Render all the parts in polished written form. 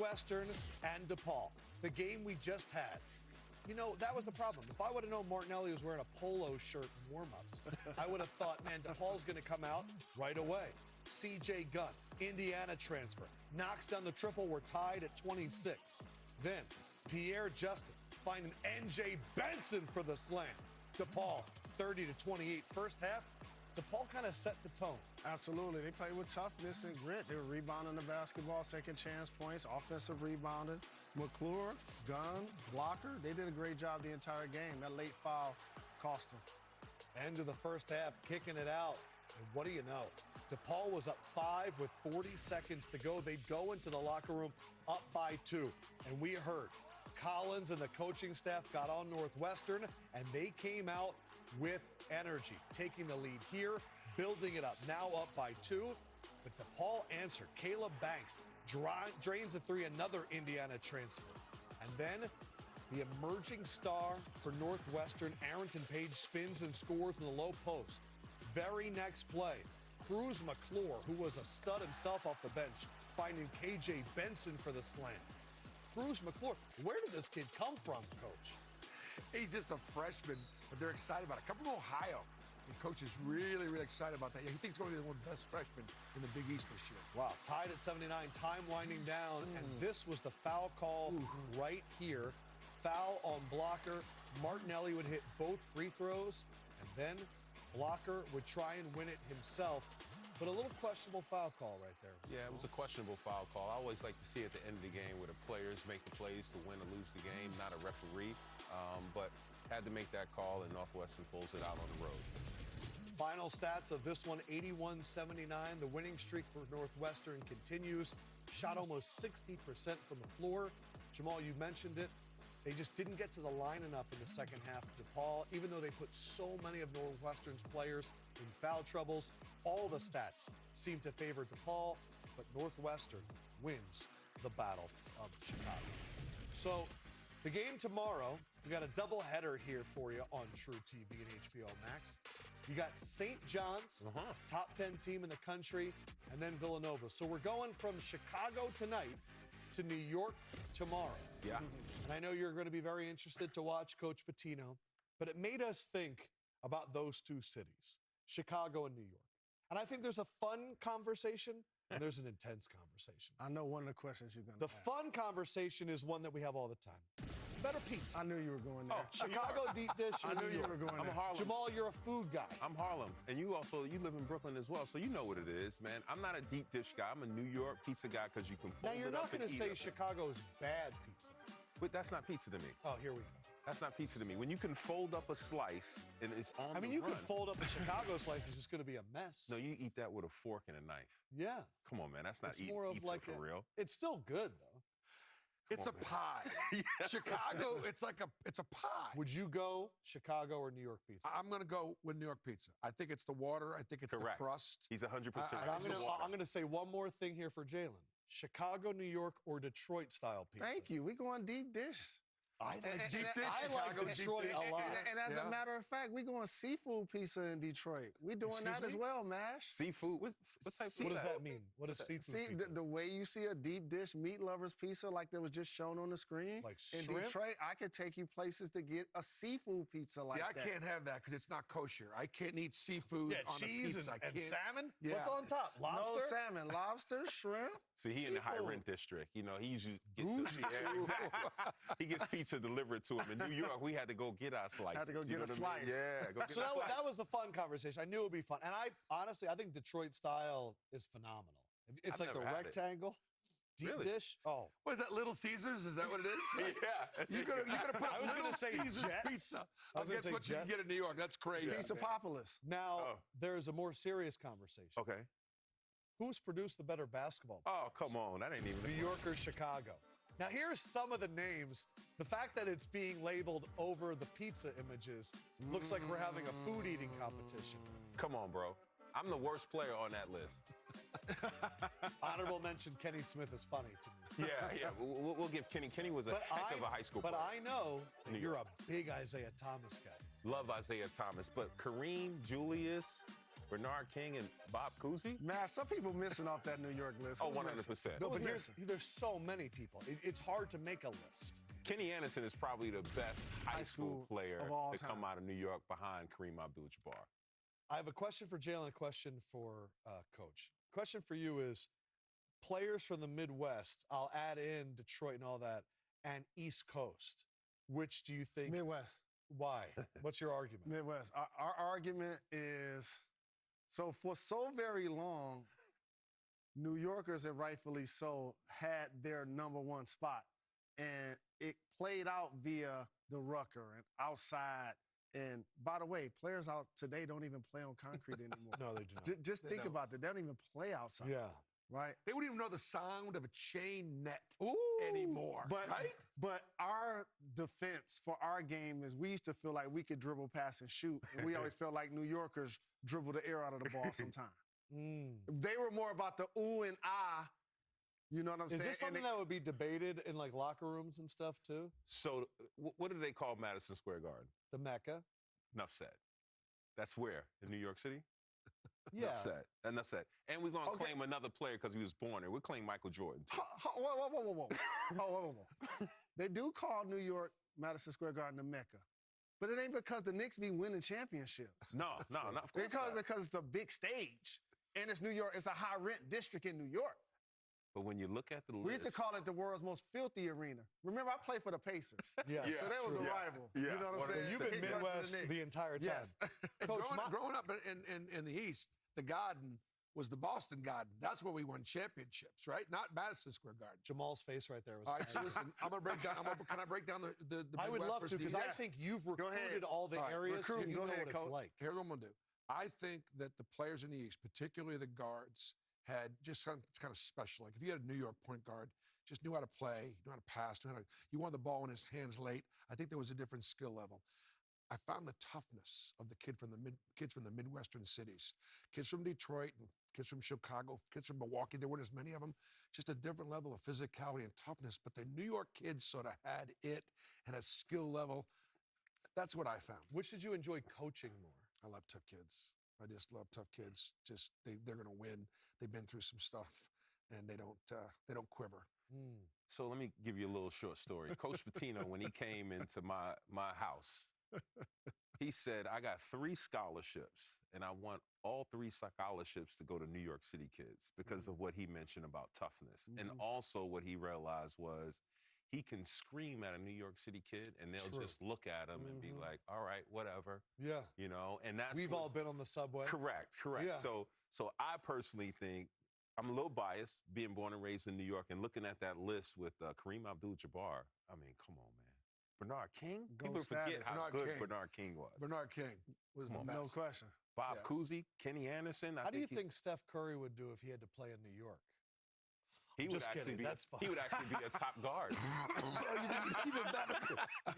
Northwestern and Depaul, the game we just had. You know, that was the problem. If I would have known Martinelli was wearing a polo shirt in warm-ups, I would have thought, man, DePaul's going to come out right away. C.J. Gunn, Indiana transfer, knocks down the triple. We're tied at 26. Then Pierre Justin finding N.J. Benson for the slam. DePaul, 30-28. First half, DePaul kind of set the tone. Absolutely. They played with toughness and grit. They were rebounding the basketball, second chance points, offensive rebounding. McClure, gun, blocker. They did a great job the entire game. That late foul cost them. End of the first half, kicking it out. And what do you know? DePaul was up 5 with 40 seconds to go. They'd go into the locker room up by 2. And we heard Collins and the coaching staff got on Northwestern, and they came out with energy, taking the lead here, building it up. Now up by 2. But DePaul answered. Caleb Banks drains a 3, another Indiana transfer. And then the emerging star for Northwestern, Arrington Page, spins and scores in the low post. Very next play, Cruz McClure, who was a stud himself off the bench, finding K.J. Benson for the slam. Cruz McClure, where did this kid come from, Coach? He's just a freshman, but they're excited about it. Come from Ohio. The coach is really, really excited about that. He thinks he's going to be one of the best freshmen in the Big East this year. Wow, tied at 79, time winding down, and this was the foul call right here. Foul on Blocker. Martinelli would hit both free throws, and then Blocker would try and win it himself. But a little questionable foul call right there. Yeah, it was a questionable foul call. I always like to see at the end of the game where the players make the plays to win or lose the game, not a referee. But had to make that call, and Northwestern pulls it out on the road. Final stats of this one, 81-79. The winning streak for Northwestern continues. Shot almost 60% from the floor. Jamal, you mentioned it. They just didn't get to the line enough in the second half of DePaul, even though they put so many of Northwestern's players in foul troubles. All the stats seem to favor DePaul, but Northwestern wins the Battle of Chicago. So the game tomorrow, we got a doubleheader here for you on truTV and HBO Max. You got St. John's, top 10 team in the country, and then Villanova. So we're going from Chicago tonight to New York tomorrow. Yeah. And I know you're going to be very interested to watch Coach Pitino, but it made us think about those two cities, Chicago and New York. And I think there's a fun conversation and there's an intense conversation. I know one of the questions you're going to The ask. fun conversation is one that we have all the time. Better pizza. I knew you were going there. Chicago deep dish. I knew you were going I'm there. Harlem. Jamal, you're a food guy. I'm Harlem. And you live in Brooklyn as well, so you know what it is, man. I'm not a deep dish guy. I'm a New York pizza guy because you can fold Now, you're it up not going to and eat say it. Chicago's bad pizza. But that's not pizza to me. Oh, here we go. That's not pizza to me. When you can fold up a slice and it's on I mean, the you run. can fold up a Chicago slice. It's just going to be a mess. No, you eat that with a fork and a knife. Yeah. Come on, man. That's not It's eating more of pizza like for real. It's still good, though. It's a pie. Chicago, it's a pie. Would you go Chicago or New York pizza? I'm going to go with New York pizza. I think it's the water. I think it's Correct. the crust. He's 100%. And I'm right. going to say one more thing here for Jalen. Chicago, New York, or Detroit-style pizza? Thank you. We're going deep dish. I like And- deep and- dish. I like Chicago deep Detroit dish. a lot. And as Yeah. a matter of fact, we're going seafood pizza in Detroit. We're doing Excuse that as me? well, Mash. Seafood? What type of What does pizza? that mean? What is seafood See, pizza? the way you see a deep dish meat lovers pizza like that was just shown on the screen. Like in shrimp? Detroit, I could take you places to get a seafood pizza like See, I that. can't have that because it's not kosher. I can't eat seafood Yeah, on cheese a pizza. I and can't. salmon? Yeah. What's on top? Lobster? No salmon, lobster, shrimp. See, he in the high Seafood. rent district. You know, he usually gets yeah, exactly. He gets pizza delivered to him. In New York, we had to go get our slices. Had to go You get know a what I mean? slice. Yeah, go get So a slice. that was the fun conversation. I knew it would be fun. And I honestly, I think Detroit style is phenomenal. It's I've like the never had it. rectangle, deep Really? dish. Oh, What is that, Little Caesars? Is that what it is? Yeah. You're gonna put I was Little gonna say Caesars Jets. pizza I was gonna against say what you can Jets. get in New York. That's crazy. Pizza Populis. now Oh. there's a more serious conversation. Okay. Who's produced the better basketball? Oh, come on. That ain't even New York or Chicago? Now, here's some of the names. The fact that it's being labeled over the pizza images looks like we're having a food eating competition. Come on, bro. I'm the worst player on that list. Honorable mention, Kenny Smith is funny to me. Yeah. We'll give Kenny. Kenny was a heck of a high school But player. I know that New you're York. a big Isaiah Thomas guy. Love Isaiah Thomas. But Kareem, Julius, Bernard King and Bob Cousy? Man, some people missing off that New York list. Oh, Who's 100%. missing? No, Who's but missing? there's so many people. It's hard to make a list. Kenny Anderson is probably the best high school player of all to time. come out of New York behind Kareem Abdul-Jabbar. I have a question for Jalen, a question for Coach. Question for you is, players from the Midwest, I'll add in Detroit and all that, and East Coast. Which do you think? Midwest. Why? What's your argument? Midwest. Our argument is, so for so very long, New Yorkers, and rightfully so, had their number one spot. And it played out via the Rucker and outside. And by the way, players out today don't even play on concrete anymore. No, they do not. Just think about that. They don't even play outside. Yeah. Right? They wouldn't even know the sound of a chain net Ooh. anymore, right? But our defense for our game is we used to feel like we could dribble, pass, and shoot. And we always felt like New Yorkers dribble the air out of the ball sometimes. They were more about the ooh and ah. You know what I'm saying? Is this something that would be debated in like locker rooms and stuff too? So what do they call Madison Square Garden? The Mecca? Enough said. That's where? In New York City? Yeah. Enough said. Enough said. And we're going to claim another player because he was born there. We'll claim Michael Jordan, too. Whoa. They do call New York Madison Square Garden the Mecca. But it ain't because the Knicks be winning championships. No, not of course not. Because it's a big stage. And it's New York. It's a high-rent district in New York. But when you look at the list... We used to call it the world's most filthy arena. Remember, I played for the Pacers. Yes. So that was a rival. Yeah. You know what I'm saying? You've been Midwest the entire time. Yes. Coach, growing up in the East, the Garden was the Boston Garden. That's where we won championships, right? Not Madison Square Garden. Jamal's face right there was. All right, so listen, I'm going to break down. Can I break down the Midwest I would love to, because I East? think you've recruited all the areas, so you know what it's like. Here's what I'm going to do. I think that the players in the East, particularly the guards, had just something that's kind of special. Like if you had a New York point guard, just knew how to play, knew how to pass, you wanted the ball in his hands late. I think there was a different skill level. I found the toughness of the kids from the Midwestern cities, kids from Detroit, and kids from Chicago, kids from Milwaukee. There weren't as many of them. Just a different level of physicality and toughness. But the New York kids sort of had it and a skill level. That's what I found. Which did you enjoy coaching more? I love tough kids. I just love tough kids. Just they're going to win. They've been through some stuff, and they don't quiver. So let me give you a little short story. Coach Pitino, when he came into my house, he said, I got 3 scholarships, and I want all 3 scholarships to go to New York City kids because of what he mentioned about toughness. And also what he realized was he can scream at a New York City kid, and they'll just look at him and be like, all right, whatever. Yeah. You know, and that's We've all been on the subway. Correct. Yeah. So I personally think, I'm a little biased, being born and raised in New York and looking at that list with Kareem Abdul-Jabbar. I mean, come on, man. Bernard King? People forget how good Bernard King was. Bernard King was the best. No question. Bob Cousy, Kenny Anderson. How do you think Steph Curry would do if he had to play in New York? He would actually be a top guard. Even better.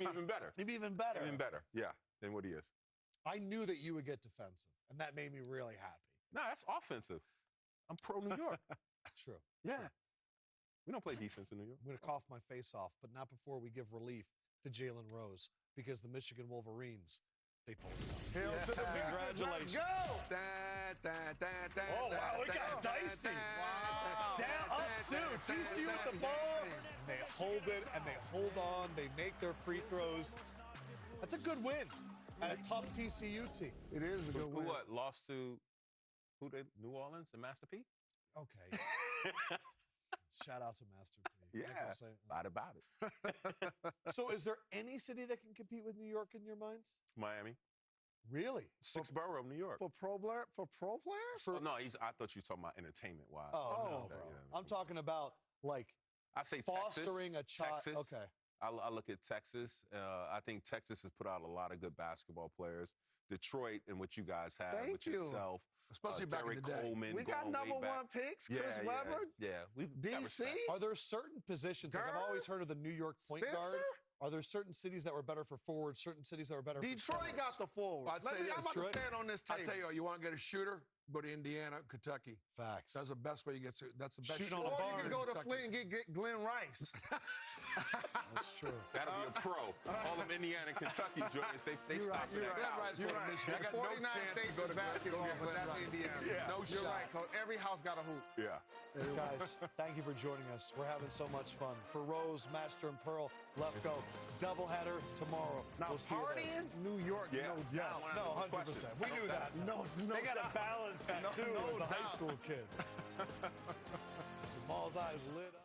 Even better. Maybe even better. Even better, yeah, than what he is. I knew that you would get defensive, and that made me really happy. No, that's offensive. I'm pro New York. True. Yeah. We don't play defense in New York. I'm going to cough my face off, but not before we give relief to Jalen Rose, because the Michigan Wolverines, they pulled it off. Hail to the Congratulations. Let's go! Oh, wow, it got dicey. Wow. Down, up, 2. TCU with the ball. And they hold it, and they hold on. They make their free throws. That's a good win at a tough TCU team. It is a good win. Who lost to New Orleans and Master P? Okay. Shout out to Master P. Yeah, thought about it. So is there any city that can compete with New York in your minds? Miami. Really? 6th borough of New York. For pro players? No, I thought you were talking about entertainment-wise. Oh, no. Yeah, I'm talking about, like, I say fostering Texas, a child. Texas. Okay. I look at Texas. I think Texas has put out a lot of good basketball players. Detroit and what you guys have, Thank you. yourself. Especially back in the day. Coleman, We got number 1 picks, Chris Webber. Yeah. DC. Are there certain positions, like I've always heard of the New York point guard. Are there certain cities that were better for forwards, certain cities that were better for Detroit got the forwards. I'm about to stand on this table. I'll tell you what, you want to get a shooter? Go to Indiana, Kentucky. Facts. That's the best way you get to. That's the best. Shooting on Or a bar you can in go to Kentucky. Flint and get Glenn Rice. That's true. That'll be a pro. All them Indiana, Kentucky joints, they You're stop right, at you're that right. Glenn college. Rice You're going to right. Michigan. I got no 49 chance states to go is to basketball, go get but Glenn that's Rice. Indiana. Yeah. No You're shot. right, Coach. Every house got a hoop. Yeah. Guys, thank you for joining us. We're having so much fun. For Rose, Master, and Pearl, Lefkoe, doubleheader tomorrow. Now, We'll see you party there. in New York, Yeah. no doubt. Yes, no, 100%. We knew that. No They got to doubt. balance that, No too, as a high doubt. school kid. Jamal's eyes lit up.